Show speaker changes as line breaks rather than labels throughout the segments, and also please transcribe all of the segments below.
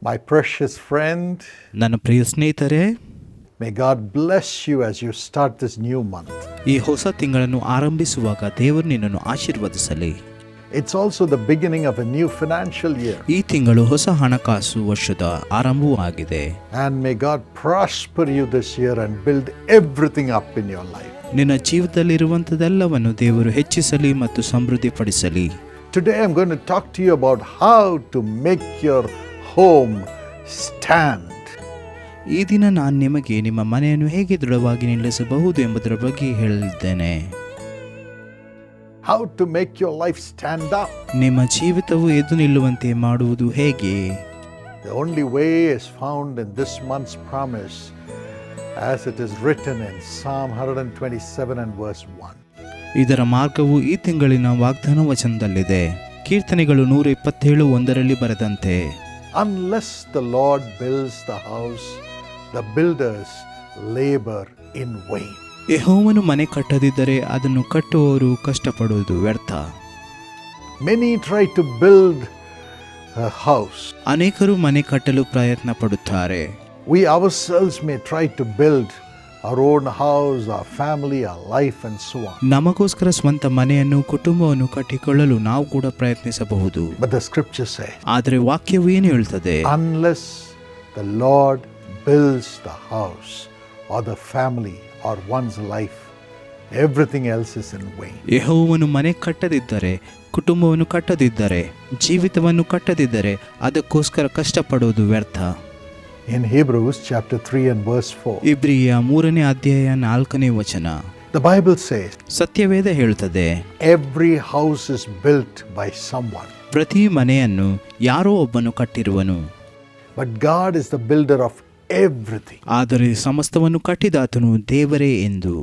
My precious friend,
ನನ್ನ ಪ್ರಿಯ ಸ್ನೇಹಿತರೆ,
may God bless you as you start this new month.
ಈ ಹೊಸ ತಿಂಗಳನ್ನು ಆರಂಭಿಸುವಾಗ ದೇವರು ನಿನ್ನನ್ನು ಆಶೀರ್ವದಿಸಲಿ.
It's also the beginning of a new financial year.
ಈ ತಿಂಗಳು ಹೊಸ ಹಣಕಾಸು ವರ್ಷದ ಆರಂಭವೂ ಆಗಿದೆ.
And may God prosper you this year and build everything up in your life.
ನಿನ್ನ ಜೀವಿತದಲ್ಲಿರುವಂಥದ್ದೆಲ್ಲವನ್ನು ದೇವರು ಹೆಚ್ಚಿಸಲಿ ಮತ್ತು ಸಮೃದ್ಧಿಪಡಿಸಲಿ.
Today I'm going to talk to you about how to make your home stand.
ಈ ದಿನ ನಾನು ನಿಮಗೆ ನಿಮ್ಮ ಮನೆಯನ್ನು ಹೇಗೆ ದೃಢವಾಗಿ ನಿಲ್ಲಿಸಬಹುದು ಎಂಬುದರ ಬಗ್ಗೆ ಹೇಳಿದ್ದೇನೆ.
How to make your life stand up.
ನಿಮ್ಮ ಜೀವಿತವು ಎದ್ದು ನಿಲ್ಲುವಂತೆ ಮಾಡುವುದು ಹೇಗೆ?
The only way is found in this month's promise as it is written in Psalm 127 and verse 1.
ಇದರ ಮಾರ್ಗವು ಈ ತಿಂಗಳಿನ ವಾಗ್ದಾನ ವಚನದಲ್ಲಿದೆ. ಕೀರ್ತನೆಗಳು 127:1 ಬರೆದಂತೆ,
Unless the Lord builds the house, the builders labor in vain.
ಯೆಹೋವನು ಮನೆ ಕಟ್ಟದಿದ್ದರೆ ಅದನ್ನು ಕಟ್ಟುವವರು ಕಷ್ಟಪಡುವುದು ವ್ಯರ್ಥ.
Many try to build a house.
ಅನೇಕರು ಮನೆ ಕಟ್ಟಲು ಪ್ರಯತ್ನ ಪಡುತ್ತಾರೆ.
We ourselves may try to build our own house, our family, our life and so on.
ನಮಗೋಸ್ಕರ ಸ್ವಂತ ಮನೆಯನ್ನು, ಕುಟುಂಬವನ್ನು ಕಟ್ಟಿಕೊಳ್ಳಲು ನಾವು ಕೂಡ ಪ್ರಯತ್ನಿಸಬಹುದು.
But the scripture says,
ಆದರೆ ವಾಕ್ಯವು ಏನು ಹೇಳ್ತದೆ?
unless the Lord builds the house or the family or one's life, everything else is in vain.
ಯೆಹೋವನು ಮನೆ ಕಟ್ಟದಿದ್ದರೆ, ಕುಟುಂಬವನ್ನು ಕಟ್ಟದಿದ್ದರೆ, ಜೀವಿತವನ್ನು ಕಟ್ಟದಿದ್ದರೆ ಅದಕ್ಕೋಸ್ಕರ ಕಷ್ಟಪಡುವುದು ವ್ಯರ್ಥ.
In Hebrews chapter 3 and verse 4,
ಇಬ್ರಿಯ 3ನೇ ಅಧ್ಯಾಯ 4ನೇ ವಚನ,
the Bible says,
ಸತ್ಯವೇದ ಹೇಳುತ್ತದೆ,
every house is built by someone,
ಪ್ರತಿ ಮನೆಯನ್ನು ಯಾರೋ ಒಬ್ಬನು ಕಟ್ಟಿರುವನು,
but God is the builder of everything.
ಆದರೆ ಸಮಸ್ತವನ್ನು ಕಟ್ಟಿದಾತನು ದೇವರೇ ಎಂದು.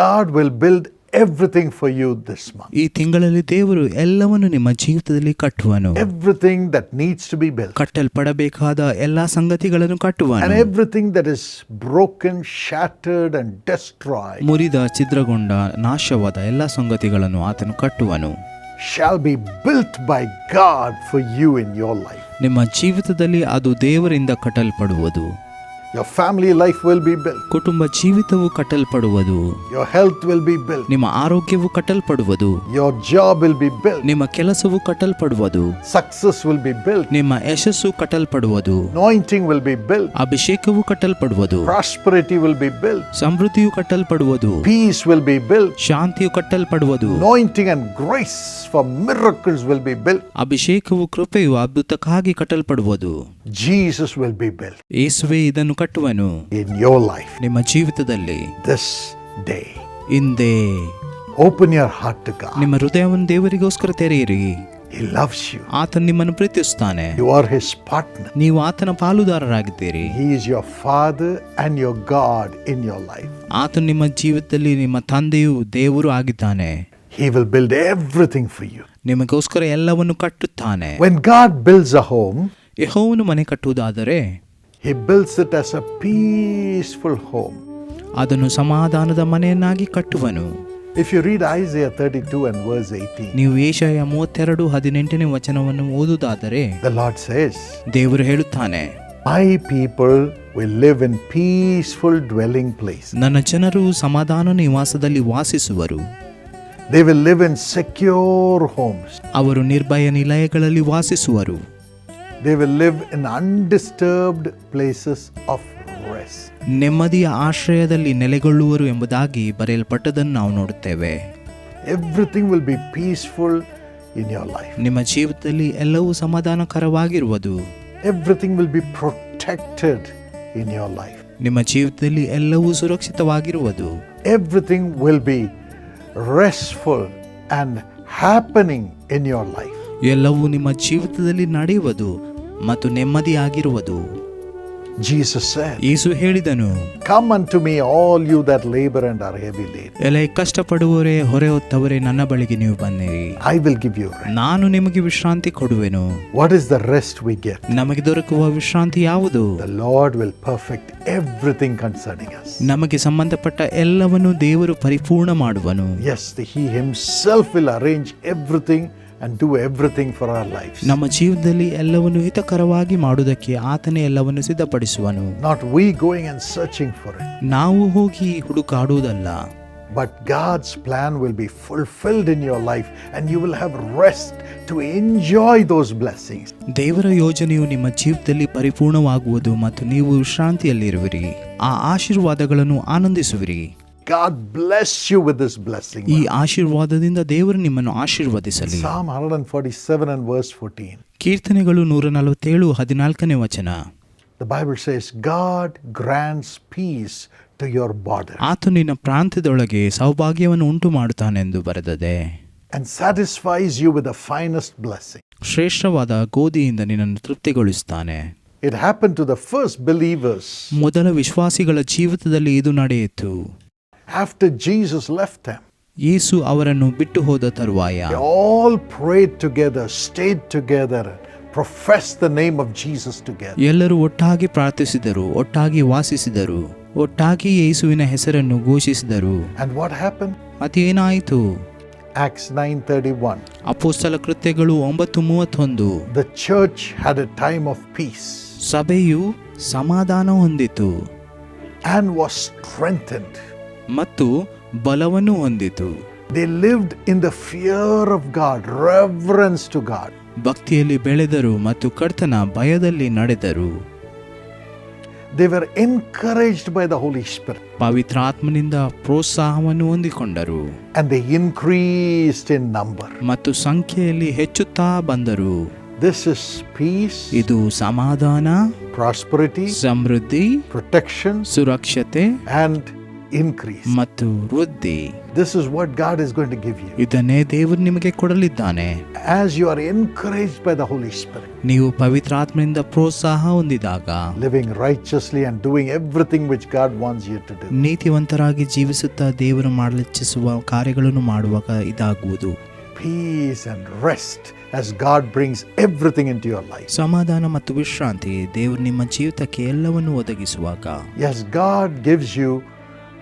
God will build everything for you this month.
ಈ ತಿಂಗಳಲ್ಲಿ ದೇವರು ಎಲ್ಲವನ್ನು ನಿಮ್ಮ ಜೀವಿತದಲ್ಲಿ ಕಟ್ಟುವನು.
Everything that needs to be built.
ಕಟ್ಟಲ್ಪಡಬೇಕಾದ ಎಲ್ಲಾ ಸಂಗತಿಗಳನ್ನು ಕಟ್ಟುವನು.
And everything that is broken, shattered and destroyed
ಮುರಿದ, ಛಿದ್ರಗೊಂಡ, ನಾಶವಾದ ಎಲ್ಲಾ ಸಂಗತಿಗಳನ್ನು ಆತನು ಕಟ್ಟುವನು.
shall be built by God for you in your life.
ನಿಮ್ಮ ಜೀವಿತದಲ್ಲಿ ಅದು ದೇವರಿಂದ ಕಟ್ಟಲ್ಪಡುವುದು.
Your family life will be built.
ಕುಟುಂಬ ಜೀವಿತವು ಕಟ್ಟಲ್ಪಡುವುದು.
Your health will be built.
ನಿಮ್ಮ ಆರೋಗ್ಯವು ಕಟ್ಟಲ್ಪಡುವುದು.
Your job will be built.
ನಿಮ್ಮ ಕೆಲಸವು ಕಟ್ಟಲ್ಪಡುವುದು.
Success will be built.
ನಿಮ್ಮ ಯಶಸ್ಸು ಕಟ್ಟಲ್ಪಡುವುದು.
Anointing will be built.
ಅಭಿಷೇಕವು ಕಟ್ಟಲ್ಪಡುವುದು.
Prosperity will be built.
ಸಮೃದ್ಧಿಯು ಕಟ್ಟಲ್ಪಡುವುದು.
Peace will be built.
ಶಾಂತಿಯು ಕಟ್ಟಲ್ಪಡುವುದು.
Anointing and grace for miracles will be built.
ಅಭಿಷೇಕವು, ಕೃಪೆಯು ಅದ್ಭುತಕ್ಕಾಗಿ ಕಟ್ಟಲ್ಪಡುವುದು.
Jesus will be built
ಯೇಸುವೇ ಇದನ್ನು ಕಟ್ಟುವನು
in your life
ನಿಮ್ಮ ಜೀವಿತದಲ್ಲಿ.
this day.
ಇಂದೇ
Open your heart to God.
ನಿಮ್ಮ ಹೃದಯವನ್ನು ದೇವರಿಗೋಸ್ಕರ ತೆರೆಯಿರಿ.
He loves you.
ಆತನು ನಿಮ್ಮನ್ನು ಪ್ರೀತಿಸುತ್ತಾನೆ.
You are his partner.
ನೀವು ಆತನ ಪಾಲುದಾರರಾಗಿದ್ದೀರಿ.
He is your father and your God in your life.
ಆತನು ನಿಮ್ಮ ಜೀವಿತದಲ್ಲಿ ನಿಮ್ಮ ತಂದೆಯು ದೇವರು ಆಗಿದ್ದಾನೆ.
He will build everything for you.
ನಿಮಗೋಸ್ಕರ ಎಲ್ಲವನ್ನು ಕಟ್ಟುತ್ತಾನೆ.
When God builds a home,
ಯೆಹೋವನು ಮನೆ ಕಟ್ಟುವುದಾದರೆ
he builds it as a peaceful home.
ಅದನ್ನು ಸಮಾಧಾನದ ಮನೆಯನ್ನಾಗಿ ಕಟ್ಟುವನು.
If you read Isaiah 32 and verse 18,
ನೀವು ಯೆಶಾಯ 32:18ನೇ ವಚನವನ್ನು ಓದುವುದಾದರೆ,
the Lord says,
ದೇವರು ಹೇಳುತ್ತಾನೆ,
my people will live in peaceful dwelling places.
ನನ್ನ ಜನರು ಸಮಾಧಾನ ನಿವಾಸದಲ್ಲಿ ವಾಸಿಸುವರು.
They will live in secure homes.
ಅವರು ನಿರ್ಭಯ ನಿಲಯಗಳಲ್ಲಿ ವಾಸಿಸುವರು.
They will live in undisturbed places of rest.
ನೆಮ್ಮದಿಯ ಆಶ್ರಯದಲ್ಲಿ ನೆಲೆಗೊಳ್ಳುವರು ಎಂಬುದಾಗಿ ಬರೆಯಲ್ಪಟ್ಟದನ್ನು ನಾವು ನೋಡುತ್ತೇವೆ.
Everything will be peaceful in your life.
ನಿಮ್ಮ ಜೀವಿತದಲ್ಲಿ ಎಲ್ಲವೂ ಸಮಾಧಾನಕರವಾಗಿರುವುದು.
Everything will be protected in your life.
ನಿಮ್ಮ ಜೀವಿತದಲ್ಲಿ ಎಲ್ಲವೂ ಸುರಕ್ಷಿತವಾಗಿರುವುದು.
Everything will be restful and happening in your life.
ಎಲ್ಲವೂ ನಿಮ್ಮ ಜೀವಿತದಲ್ಲಿ ನಡೆಯುವುದು ಮತ್ತು ನೆಮ್ಮದಿಯಾಗಿರುವುದು.
Jesus said,
ಯೇಸು ಹೇಳಿದನು,
come unto me all you that labor and are heavy laden.
ಎಲೆ ಕಷ್ಟಪಡುವವರೇ, ಹೊರೆ ಹೊತ್ತವರೇ, ನನ್ನ ಬಳಿಗೆ ನೀವು ಬನ್ನಿರಿ,
I will give you rest.
ನಾನು ನಿಮಗೆ ವಿಶ್ರಾಂತಿ ಕೊಡುವೆನು.
What is the rest we get?
ನಮಗೆ ದೊರಕುವ ವಿಶ್ರಾಂತಿ ಯಾವುದು?
The Lord will perfect everything concerning us.
ನಮಗೆ ಸಂಬಂಧಪಟ್ಟ ಎಲ್ಲವನ್ನು ದೇವರು ಪರಿಪೂರ್ಣ ಮಾಡುವನು.
Yes, he himself will arrange everything and do everything for our lives.
ನಮ್ಮ ಜೀವನದಲ್ಲಿ ಎಲ್ಲವನ್ನು ಹಿತಕರವಾಗಿ ಮಾಡುವುದಕ್ಕೆ ಆತನೇ ಎಲ್ಲವನ್ನು ಸಿದ್ಧಪಡಿಸುವನು.
Not we going and searching for it.
ನಾವು ಹೋಗಿ ಹುಡುಕಾಡುವುದಲ್ಲ.
But God's plan will be fulfilled in your life and you will have rest to enjoy those blessings.
ದೇವರ ಯೋಜನೆಯು ನಿಮ್ಮ ಜೀವಿತದಲ್ಲಿ ಪರಿಪೂರ್ಣವಾಗುವುದು ಮತ್ತು ನೀವು ವಿಶ್ರಾಂತಿಯಲ್ಲಿರುವಿರಿ. ಆ ಆಶೀರ್ವಾದಗಳನ್ನು ಆನಂದಿಸುವಿರಿ.
God bless you with this blessing.
ಈ ಆಶೀರ್ವಾದದಿಂದ ದೇವರು ನಿಮ್ಮನ್ನು ಆಶೀರ್ವದಿಸಲಿ.
Psalm 147 and verse 14.
ಕೀರ್ತನೆಗಳು 147 14ನೇ ವಚನ.
The Bible says, God grants peace to your border.
ಆತ ನಿನ್ನ ಪ್ರಾಂತ್ಯದೊಳಗೆ ಸೌಭಾಗ್ಯವನ್ನು ಉಂಟು ಮಾಡುತ್ತಾನೆಂದು ಬರೆದದೆ.
And satisfies you with the finest blessing.
ಶ್ರೇಷ್ಠವಾದ ಗೋಧಿಯಿಂದ ನಿನ್ನನ್ನು ತೃಪ್ತಿಗೊಳಿಸುತ್ತಾನೆ.
It happened to the first believers.
ಮೊದಲ ವಿಶ್ವಾಸಿಗಳ ಜೀವಿತದಲ್ಲಿ ಇದು ನಡೆಯಿತು.
After Jesus left them,
ಯೇಸು ಅವರನ್ನು ಬಿಟ್ಟು ಹೋದ ತರುವಾಯ
they all prayed together, stayed together, professed the name of Jesus together.
ಎಲ್ಲರೂ ಒಟ್ಟಾಗಿ ಪ್ರಾರ್ಥಿಸಿದರು, ಒಟ್ಟಾಗಿ ವಾಸಿಸಿದರು, ಒಟ್ಟಾಗಿ ಯೇಸುವಿನ ಹೆಸರನ್ನು ಘೋಷಿಸಿದರು.
And what happened?
ಮತ್ತೇನಾಯಿತು?
Acts 9:31.
ಅಪೊಸ್ತಲ ಕೃತ್ಯಗಳು 9:31.
The church had a time of peace
ಸಭೆಯು ಸಮಾಧಾನ ಹೊಂದಿತು
and was strengthened.
ಮತ್ತು ಬಲವನ್ನು ಹೊಂದಿತು.
They lived in the fear of God, reverence to God.
ಭಕ್ತಿಯಲ್ಲಿ ಬೆಳೆದರು ಮತ್ತು ಕರ್ತನ ಭಯದಲ್ಲಿ ನಡೆದರು.
They were encouraged by the Holy Spirit.
ಪವಿತ್ರಾತ್ಮನಿಂದ ಪ್ರೋತ್ಸಾಹವನ್ನು ಹೊಂದಿಕೊಂಡರು.
And they increased in number.
ಮತ್ತು ಸಂಖ್ಯೆಯಲ್ಲಿ ಹೆಚ್ಚುತ್ತಾ ಬಂದರು.
This is peace,
ಇದು ಸಮಾಧಾನ,
prosperity,
ಸಮೃದ್ಧಿ,
protection,
ಸುರಕ್ಷತೆ
and increase.
ಮತ್ತು ವೃದ್ಧಿ.
This is what God is going to give you.
ಇದನ್ನೇ ದೇವರು ನಿಮಗೆ ಕೊಡಲಿದ್ದಾನೆ.
As you are encouraged by the Holy Spirit,
ನೀವು ಪವಿತ್ರಾತ್ಮನಿಂದ ಪ್ರೋತ್ಸಾಹ ಹೊಂದಿದಾಗ
living righteously and doing everything which God wants you to do.
ನೀತಿವಂತರಾಗಿ ಜೀವಿಸುತ್ತಾ ದೇವರು ಮಾಡಲಿಚ್ಛಿಸುವ ಕಾರ್ಯಗಳನ್ನು ಮಾಡುವಾಗ ಇದಾಗುವುದು.
Peace and rest as God brings everything into your life.
ಸಮಾಧಾನ ಮತ್ತು ವಿಶ್ರಾಂತಿ ದೇವರು ನಿಮ್ಮ ಜೀವಿತಕ್ಕೆ ಎಲ್ಲವನ್ನು ಒದಗಿಸುವಾಗ.
Yes, God gives you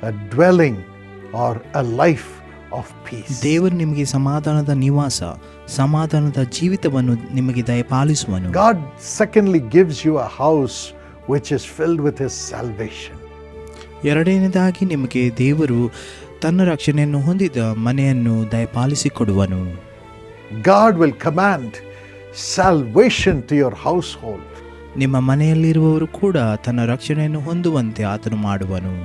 a dwelling or a life of peace.
ದೇವರು ನಿಮಗೆ ಸಮಾಧಾನದ ನಿವಾಸ, ಸಮಾಧಾನದ ಜೀವಿತವನ್ನು ನಿಮಗೆ ದಯಪಾಲಿಸುವನು.
God secondly gives you a house which is filled with His salvation.
ಎರಡನೇದಾಗಿ ನಿಮಗೆ ದೇವರು ತನ್ನ ರಕ್ಷಣೆಯನ್ನು ಹೊಂದಿದ ಮನೆಯನ್ನು ದಯಪಾಲಿಸಿಕೊಡುವನು.
God will command salvation to your household.
ನಿಮ್ಮ ಮನೆಯಲ್ಲಿರುವವರು ಕೂಡ ತನ್ನ ರಕ್ಷಣೆಯನ್ನು ಹೊಂದುವಂತೆ ಆತನು ಮಾಡುವನು.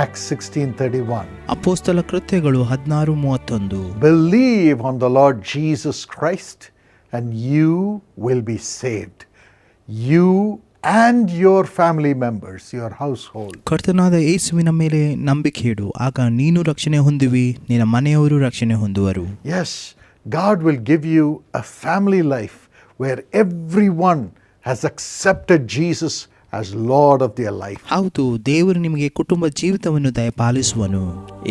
Acts 16:31.
ಅಪೊಸ್ತಲ ಕೃತ್ಯಗಳು 16:31.
Believe on the Lord Jesus Christ and you will be saved. You and your family members, your household.
ಕರ್ತನಾದ ಯೇಸುವಿನ ಮೇಲೆ ನಂಬಿಕೆ ಇಡು, ಆಗ ನೀನು ರಕ್ಷಣೆ ಹೊಂದುವಿ, ನಿನ್ನ ಮನೆಯವರು ರಕ್ಷಣೆ ಹೊಂದುವರು.
Yes, God will give you a family life where everyone has accepted Jesus as Lord of their life.
ಹೌದು, ದೇವರು ನಿಮಗೆ ಕುಟುಂಬ ಜೀವಿತವನ್ನು ದಯಪಾಲಿಸುವನು.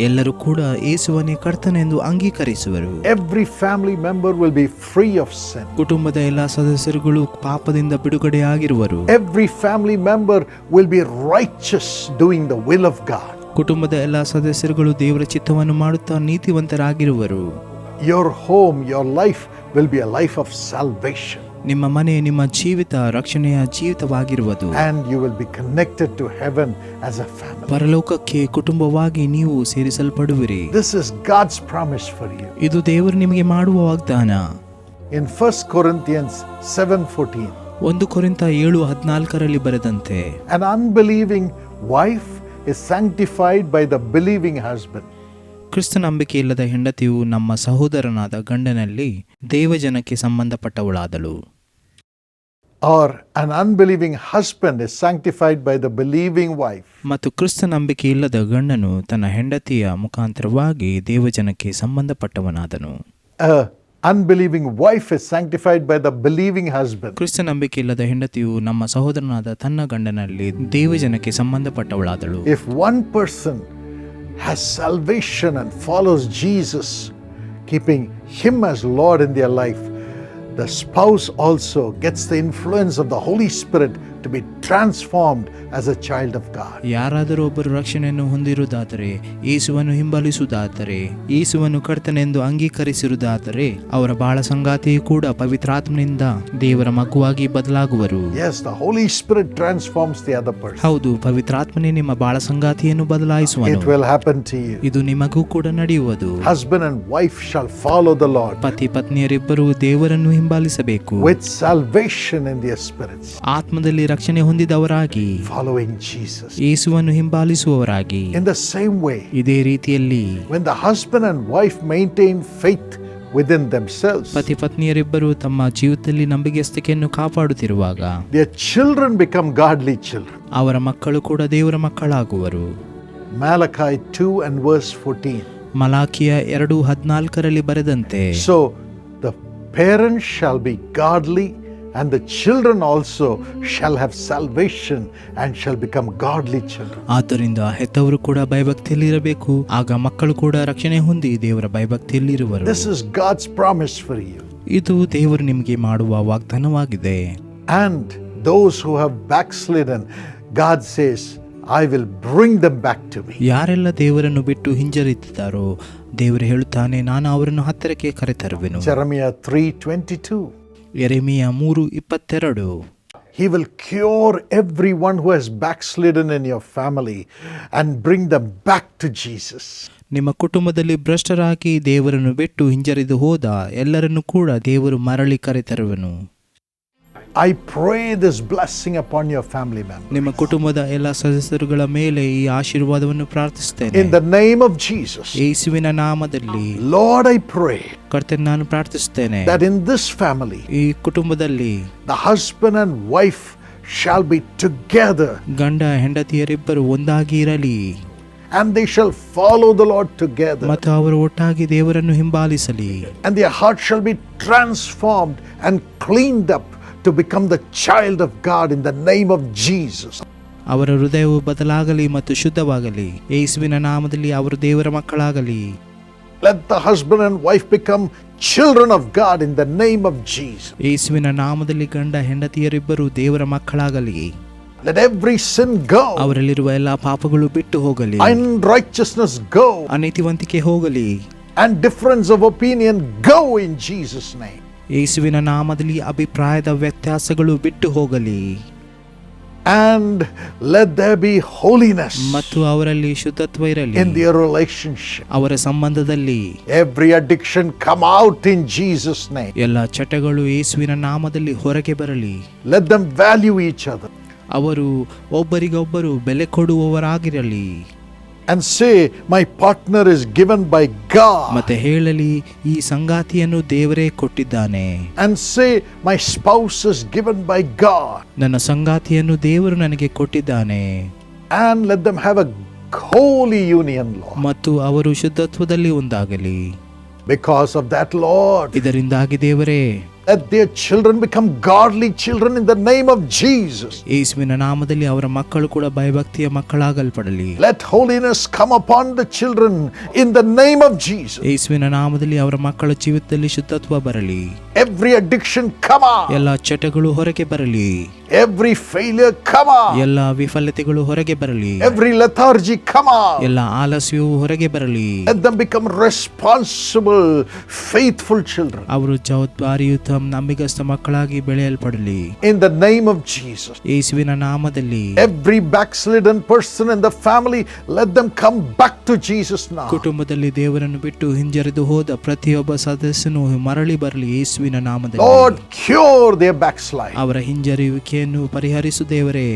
ಎಲ್ಲರೂ ಕೂಡ ಯೇಸುವನ್ನೇ ಕರ್ತನೆಂದು ಅಂಗೀಕರಿಸುವರು.
Every family member will be free of sin.
ಕುಟುಂಬದ ಎಲ್ಲ ಸದಸ್ಯರುಗಳು ಪಾಪದಿಂದ ಬಿಡುಗಡೆಯಾಗಿರುವರು.
Every family member will be righteous doing the will of God.
ಕುಟುಂಬದ ಎಲ್ಲ ಸದಸ್ಯರುಗಳು ದೇವರ ಚಿತ್ತವನ್ನು ಮಾಡುತ್ತಾ ನೀತಿವಂತರಾಗಿರುವರು.
Your home, your life will be a life of salvation.
ನಿಮ್ಮ ಮನೆ, ನಿಮ್ಮ ಜೀವಿತ ರಕ್ಷಣೆಯ ಜೀವಿತವಾಗಿರುವುದು.
And you will be connected to heaven as a family.
ಪರಲೋಕಕ್ಕೆ ಕುಟುಂಬವಾಗಿ ನೀವು ಸೇರಿಸಲ್ಪಡುವಿರಿ.
This is God's promise for you.
ಇದು ದೇವರು ನಿಮಗೆ ಮಾಡುವ ವಾಗ್ದಾನ.
In 1 Corinthians 7:14,
1 ಕೊರಿಂಥ 7:14 ಬರೆದಂತೆ,
an unbelieving wife is sanctified by the believing husband.
ಕ್ರಿಸ್ತ ನಂಬಿಕೆ ಇಲ್ಲದ ಹೆಂಡತಿಯು ನಮ್ಮ ಸಹೋದರನಾದ ಗಂಡನಲ್ಲಿ ದೇವಜನಕ್ಕೆ ಸಂಬಂಧಪಟ್ಟವಳಾದಳು.
Or an unbelieving husband is sanctified by the believing wife.
ಮತ್ತು ಕ್ರಿಸ್ತ ನಂಬಿಕೆ ಇಲ್ಲದ ಗಂಡನು ತನ್ನ ಹೆಂಡತಿಯ ಮುಖಾಂತರವಾಗಿ ದೇವಜನಕ್ಕೆ ಸಂಬಂಧಪಟ್ಟವನಾದನು.
A unbelieving wife is sanctified by the believing husband.
ಕ್ರಿಸ್ತ ನಂಬಿಕೆ ಇಲ್ಲದ ಹೆಂಡತಿಯು ನಮ್ಮ ಸಹೋದರನಾದ ತನ್ನ ಗಂಡನಲ್ಲಿ ದೇವಜನಕ್ಕೆ ಸಂಬಂಧಪಟ್ಟವಳಾದಳು.
If one person has salvation and follows Jesus, keeping Him as Lord in their life, the spouse also gets the influence of the Holy Spirit to be transformed as a child of God.
ಯಾರಾದರೂ ಒಬ್ಬರು ರಕ್ಷಣೆಯನ್ನು ಹೊಂದಿರುವುದಾದರೆ, ಯೇಸುವನ್ನು ಹಿಂಬಾಲಿಸುವುದಾದರೆ, ಯೇಸುವನ್ನು ಕರ್ತನೆಂದು ಅಂಗೀಕರಿಸಿರುವುದಾದರೆ, ಅವರ ಬಾಳ ಸಂಗಾತಿಯು ಕೂಡ ಪವಿತ್ರಾತ್ಮನಿಂದ ದೇವರ ಮಗುವಾಗಿ ಬದಲಾಗುವರು.
Yes, the Holy Spirit transforms the other person.
ಹೌದು, ಪವಿತ್ರಾತ್ಮನೇ ನಿಮ್ಮ ಬಾಳ ಸಂಗಾತಿಯನ್ನು ಬದಲಾಯಿಸುವನು.
It will happen to you.
ಇದು ನಿಮಗೂ ಕೂಡ ನಡೆಯುವುದು.
Husband and wife shall follow the Lord
ಪತಿ ಪತ್ನಿಯರಿಬ್ಬರು ದೇವರನ್ನು ಹಿಂಬಾಲಿಸಬೇಕು,
with salvation in their spirits,
ಆತ್ಮದಲ್ಲಿ ರಕ್ಷಣೆ ಹೊಂದಿದವರಾಗಿ,
following Jesus.
ಯೇಸುವನ್ನು ಹಿಂಬಾಲಿಸುವವರಾಗಿ.
In the same way,
ಇದೇ ರೀತಿಯಲ್ಲಿ
when the husband and wife maintain faith within themselves,
ಪತಿ ಪತ್ನಿಯರಿಬ್ಬರು ತಮ್ಮ ಜೀವಿತದಲ್ಲಿ ನಂಬಿಕೆಸ್ತಿಕೆಯನ್ನು ಕಾಪಾಡುತ್ತಿರುವಾಗ,
their children become godly children.
ಅವರ ಮಕ್ಕಳು ಕೂಡ ದೇವರ ಮಕ್ಕಳಾಗುವರು.
Malachi 2 and verse 14.
ಮಲಾಕಿಯ 2:14 ಬರೆದಂತೆ,
So the parents shall be godly, and the children also shall have salvation and shall become godly children.
ಆದ್ದರಿಂದ ಹೆತ್ತವರು ಕೂಡ ಭಯಭಕ್ತಿಯಲ್ಲಿ ಇರಬೇಕು, ಆಗ ಮಕ್ಕಳು ಕೂಡ ರಕ್ಷಣೆ ಹೊಂದಿ ದೇವರ ಭಯಭಕ್ತಿಯಲ್ಲಿ ಇರುವರು.
This is God's promise for you.
ಇದು ದೇವರು ನಿಮಗೆ ಮಾಡುವ ವಾಗ್ದಾನವಾಗಿದೆ.
And those who have backslidden, God says, I will bring them back to me.
ಯಾರೆಲ್ಲ ದೇವರನ್ನು ಬಿಟ್ಟು ಹಿಂಜರಿತಿದ್ದಾರೋ, ದೇವರು ಹೇಳುತ್ತಾನೆ, ನಾನು ಅವರನ್ನು ಹತ್ತಿರಕ್ಕೆ ಕರೆತರುವೆನು.
Jeremiah 3:22.
Jeremiah 3:22.
He will cure everyone who has backslidden in your family and bring them back to Jesus.
ನಿಮ್ಮ ಕುಟುಂಬದಲ್ಲಿ ಭ್ರಷ್ಟರಾಗಿ ದೇವರನ್ನು ಬಿಟ್ಟು ಹಿಂಜರಿದು ಹೋದ ಎಲ್ಲರನ್ನು ಕೂಡ ದೇವರು ಮರಳಿ ಕರೆತರುವನು.
I pray this blessing upon your family members.
ನಿಮ್ಮ ಕುಟುಂಬದ ಎಲ್ಲ ಸದಸ್ಯರುಗಳ ಮೇಲೆ ಈ ಆಶೀರ್ವಾದವನ್ನು ಪ್ರಾರ್ಥಿಸುತ್ತೇನೆ.
In the name of Jesus.
ಯೇಸುವಿನ ನಾಮದಲ್ಲಿ.
Lord, I pray
ಕರ್ತನೇ, ನಾನು ಪ್ರಾರ್ಥಿಸುತ್ತೇನೆ
that in this family,
ಈ ಕುಟುಂಬದಲ್ಲಿ
the husband and wife shall be together,
ಗಂಡ ಹೆಂಡತಿಯರಿಬ್ಬರು ಒಂದಾಗಿ ಇರಲಿ,
and they shall follow the Lord together,
ಮತ್ತು ಅವರು ಒಟ್ಟಾಗಿ ದೇವರನ್ನು ಹಿಂಬಾಲಿಸಲಿ,
and their heart shall be transformed and cleaned up to become the child of God in the name of Jesus.
ಅವರ ಹೃದಯವು ಬದಲಾಗಲಿ ಮತ್ತು ಶುದ್ಧವಾಗಲಿ, ಯೇಸುವಿನ ನಾಮದಲ್ಲಿ ಅವರು ದೇವರ ಮಕ್ಕಳಾಗಲಿ.
Let the husband and wife become children of God in the name of Jesus.
ಯೇಸುವಿನ ನಾಮದಲ್ಲಿ ಗಂಡ ಹೆಂಡತಿಯರಿಬ್ಬರು ದೇವರ ಮಕ್ಕಳಾಗಲಿ.
Let every sin go,
ಅವರಲ್ಲಿರುವ ಎಲ್ಲಾ ಪಾಪಗಳು ಬಿಟ್ಟು ಹೋಗಲಿ,
unrighteousness go,
ಅನೀತಿವಂತಿಕೆ ಹೋಗಲಿ,
and difference of opinion go in Jesus' name.
ಯೇಸುವಿನ ನಾಮದಲ್ಲಿ ಅಭಿಪ್ರಾಯದ ವ್ಯತ್ಯಾಸಗಳು ಬಿಟ್ಟು ಹೋಗಲಿ.
And let there be holiness
ಮತ್ತು ಅವರಲ್ಲಿ ಶುದ್ಧತ್ವ ಇರಲಿ.
in their relationship.
ಅವರ ಸಂಬಂಧದಲ್ಲಿ
Every addiction come out in Jesus' name.
ಎಲ್ಲ ಚಟಗಳು ಯೇಸುವಿನ ನಾಮದಲ್ಲಿ ಹೊರಗೆ ಬರಲಿ.
Let them value each other
ಅವರು ಒಬ್ಬರಿಗೊಬ್ಬರು ಬೆಲೆ ಕೊಡುವವರಾಗಿರಲಿ.
and say, my partner is given by God.
ಮತ್ತೆ ಹೇಳಲಿ, ಈ ಸಂಗಾತಿಯನ್ನು ದೇವರೇ ಕೊಟ್ಟಿದ್ದಾನೆ.
And say, my spouse is given by God.
ನನ್ನ ಸಂಗಾತಿಯನ್ನು ದೇವರು ನನಗೆ ಕೊಟ್ಟಿದ್ದಾನೆ.
And let them have a holy union, Lord.
ಮತ್ತು ಅವರು ಶುದ್ಧತ್ವದಲ್ಲಿ ಒಂದಾಗಲಿ.
Because of that, Lord,
ಇದರಿಂದಾಗಿ ದೇವರೇ,
let their children become godly children in the name of Jesus.
ಯೇಸುವಿನ ನಾಮದಲ್ಲಿ ಅವರ ಮಕ್ಕಳು ಕೂಡ ಭಯಭಕ್ತಿಯ ಮಕ್ಕಳಾಗಲ್ಪಡಲಿ.
Let holiness come upon the children in the name of Jesus.
ಯೇಸುವಿನ ನಾಮದಲ್ಲಿ ಅವರ ಮಕ್ಕಳ ಜೀವಿತದಲ್ಲಿ ಶುದ್ಧತ್ವ ಬರಲಿ.
Every addiction come out.
ಎಲ್ಲ ಚಟಗಳು ಹೊರಗೆ ಬರಲಿ.
Every failure come out.
ಎಲ್ಲ ವಿಫಲತೆಗಳು ಹೊರಗೆ ಬರಲಿ.
Every lethargy come out.
ಎಲ್ಲ ಆಲಸ್ಯವು ಹೊರಗೆ ಬರಲಿ.
Let them become responsible, faithful children.
ಅವರು ಜವಾಬ್ದಾರಿಯುತ ನಂಬಿಗಸ್ತ ಮಕ್ಕಳಾಗಿ ಬೆಳೆಯಲ್ಪಡಲಿ.
In the name of Jesus.
ಯೇಸುವಿನ ನಾಮದಲ್ಲಿ
Every backslidden person in the family, let them come back to Jesus now.
ಕುಟುಂಬದಲ್ಲಿ ದೇವರನ್ನು ಬಿಟ್ಟು ಹಿಂಜರಿದು ಹೋದ ಪ್ರತಿಯೊಬ್ಬ ಸದಸ್ಯನು ಮರಳಿ ಬರಲಿ ಯೇಸುವಿನ ನಾಮದಲ್ಲಿ.
Lord, cure their backslide.
ಅವರ ಹಿಂಜರಿಯುವಿಕೆಯನ್ನು ಪರಿಹರಿಸು ದೇವರೇ.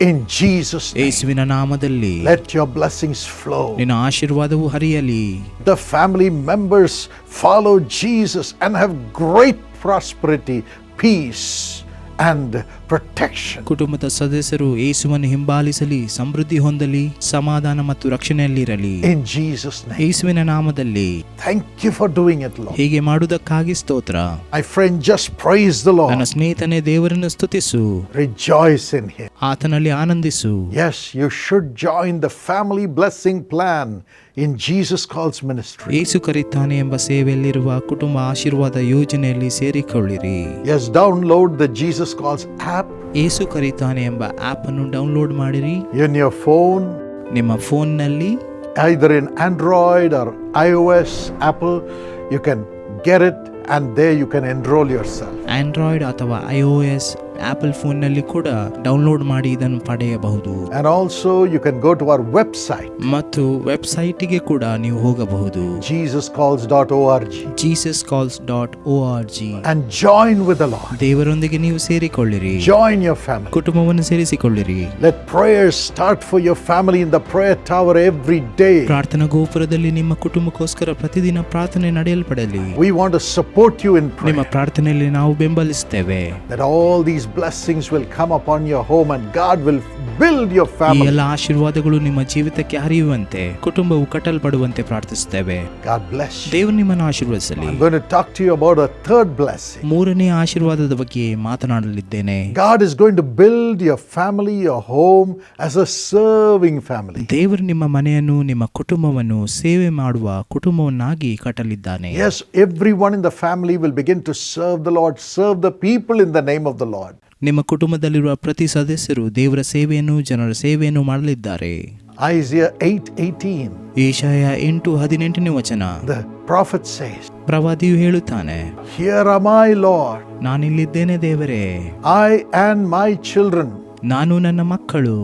In Jesus' name.
ಯೇಸುವಿನ ನಾಮದಲ್ಲಿ
Let your blessings flow.
ನಿನ್ನ ಆಶೀರ್ವಾದವು ಹರಿಯಲಿ.
The family members follow Jesus and have great prosperity, peace and protection.
ಕುಟುಂಬದ ಸದಸ್ಯರು ಯೇಸುವನ್ನು ಹಿಂಬಾಲಿಸಲಿ, ಸಮೃದ್ಧಿ ಹೊಂದಲಿ, ಸಮಾಧಾನ ಮತ್ತು ರಕ್ಷಣೆಯಲ್ಲಿರಲಿ.
In Jesus' name.
ಯೇಸುವಿನ ನಾಮದಲ್ಲಿ.
Thank you for doing it, Lord.
ಹೀಗೆ ಮಾಡುವುದಕ್ಕಾಗಿ ಸ್ತೋತ್ರ.
My friend, just praise the
ನನ್ನ
Lord.
ಸ್ನೇಹಿತನೇ, ದೇವರನ್ನು ಸ್ತುತಿಸು,
Rejoice in Him.
ಆತನಲ್ಲಿ ಆನಂದಿಸು.
Yes, you should join the family blessing plan in Jesus Calls ministry.
ಯೇಸು ಕರೀತಾನೆ ಎಂಬ ಸೇವೆಯಲ್ಲಿರುವ ಕುಟುಂಬ ಆಶೀರ್ವಾದ ಯೋಜನೆಯಲ್ಲಿ ಸೇರಿಕೊಳ್ಳಿರಿ.
Yes, download the Jesus Calls app
ಏಸು ಕರೀತಾನೆ ಎಂಬ ಆಪ್ ಅನ್ನು ಡೌನ್ಲೋಡ್ ಮಾಡಿರಿ.
in your phone,
ನಿಮ್ಮ ಫೋನ್ನಲ್ಲಿ
either in Android or iOS, Apple. You can get it and there you can enroll yourself.
Android ಅಥವಾ iOS ಆಪಲ್ ಫೋನ್ನಲ್ಲಿ ಕೂಡ ಡೌನ್ಲೋಡ್ ಮಾಡಿ ಇದನ್ನು ಪಡೆಯಬಹುದು.
And also you can go to our website,
ಮತ್ತು ವೆಬ್ಸೈಟಿಗೆ ಕೂಡ ನೀವು ಹೋಗಬಹುದು.
jesuscalls.org,
jesuscalls.org,
and join with the Lord.
ದೇವರೊಂದಿಗೆ ನೀವು ಸೇರಿಕೊಳ್ಳಿರಿ.
Join your family.
ಕುಟುಂಬವನ್ನು ಸೇರಿಸಿಕೊಳ್ಳಿರಿ.
Let prayers start for your family in the prayer tower every day.
ಪ್ರಾರ್ಥನಾ ಗೋಪುರದಲ್ಲಿ ನಿಮ್ಮ ಕುಟುಂಬಕ್ಕೋಸ್ಕರ ಪ್ರತಿದಿನ ಪ್ರಾರ್ಥನೆ ನಡೆಯಲ್ಪಡಲಿ.
We want to support you in
ನಿಮ್ಮ
prayer.
ಪ್ರಾರ್ಥನೆಯಲ್ಲಿ ನಾವು ಬೆಂಬಲಿಸುತ್ತೇವೆ.
That all these blessings will come upon your home and God will build your
ಈ
family.
ಎಲ್ಲ ಆಶೀರ್ವಾದಗಳು ನಿಮ್ಮ ಜೀವಿತಕ್ಕೆ ಹರಿಯುವಂತೆ, ಕುಟುಂಬವು ಕಟ್ಟಲ್ಪಡುವಂತೆ ಪ್ರಾರ್ಥಿಸುತ್ತೇವೆ.
God bless you.
ದೇವರು ನಿಮ್ಮನ್ನು ಆಶೀರ್ವದಿಸಲಿ.
I'm going to talk to you about a third blessing.
ಮೂರನೇ ಆಶೀರ್ವಾದದ ಬಗ್ಗೆ ಮಾತನಾಡಲಿದ್ದೇನೆ.
God is going to build your family, your home as a serving family.
ದೇವರು ನಿಮ್ಮ ಮನೆಯನ್ನು, ನಿಮ್ಮ ಕುಟುಂಬವನ್ನು ಸೇವೆ ಮಾಡುವ ಕುಟುಂಬವನ್ನಾಗಿ ಕಟ್ಟಲಿದ್ದಾನೆ.
Yes, everyone in the family will begin to serve the Lord, serve the people in the name of the Lord.
ನಿಮ್ಮ ಕುಟುಂಬದಲ್ಲಿರುವ ಪ್ರತಿ ಸದಸ್ಯರು ದೇವರ ಸೇವೆಯನ್ನು, ಜನರ ಸೇವೆಯನ್ನು ಮಾಡಲಿದ್ದಾರೆ.
Isaiah 8:18.
ಯೆಶಾಯ 8:18 ವಚನ.
The prophet says,
ಪ್ರವಾದಿಯು ಹೇಳುತ್ತಾನೆ,
"Here am I, Lord.
ನಾನಿಲ್ಲಿದ್ದೇನೆ ದೇವರೇ,
I and my children
ನಾನು ನನ್ನ ಮಕ್ಕಳು,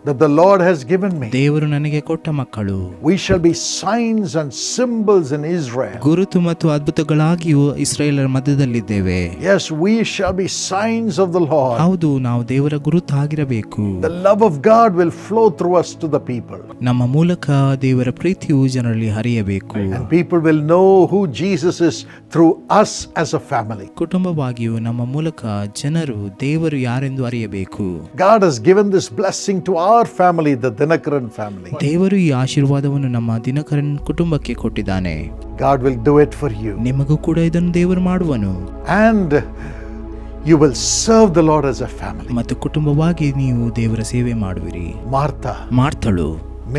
that the Lord has given me.
ದೇವರು ನನಗೆ ಕೊಟ್ಟ ಮಕ್ಕಳು.
We shall be signs and symbols in Israel."
ಗುರುತು ಮತ್ತು ಅದ್ಭುತಗಳಾಗಿಯೂ ಇಸ್ರಾಯೇಲರ ಮಧ್ಯದಲ್ಲಿದ್ದೇವೆ.
Yes, we shall be signs of the Lord.
ಹೌದು, ನಾವು ದೇವರ ಗುರುತು ಆಗಿರಬೇಕು.
The love of God will flow through us to the people.
ನಮ್ಮ ಮೂಲಕ ದೇವರ ಪ್ರೀತಿಯು ಜನರಲ್ಲಿ ಹರಿಯಬೇಕು.
And people will know who Jesus is through us as a family.
ಕುಟುಂಬವಾಗಿಯೂ ನಮ್ಮ ಮೂಲಕ ಜನರು ದೇವರು ಯಾರೆಂದು ಅರಿಯಬೇಕು.
God has given this blessing to our family, the Dinakaran family.
ದೇವರು ಈ ಆಶೀರ್ವಾದವನ್ನು ನಮ್ಮ ದಿನಕರನ್ ಕುಟುಂಬಕ್ಕೆ ಕೊಟ್ಟಿದ್ದಾನೆ.
God will do it for you.
ನಿಮಗೂ ಕೂಡ ಇದನ್ನು ದೇವರು ಮಾಡುವನು.
And you will serve the Lord as a family.
ಮತ್ತು ಕುಟುಂಬವಾಗಿ ನೀವು ದೇವರ ಸೇವೆ ಮಾಡುವಿರಿ.
Martha,
ಮಾರ್ಥಳು,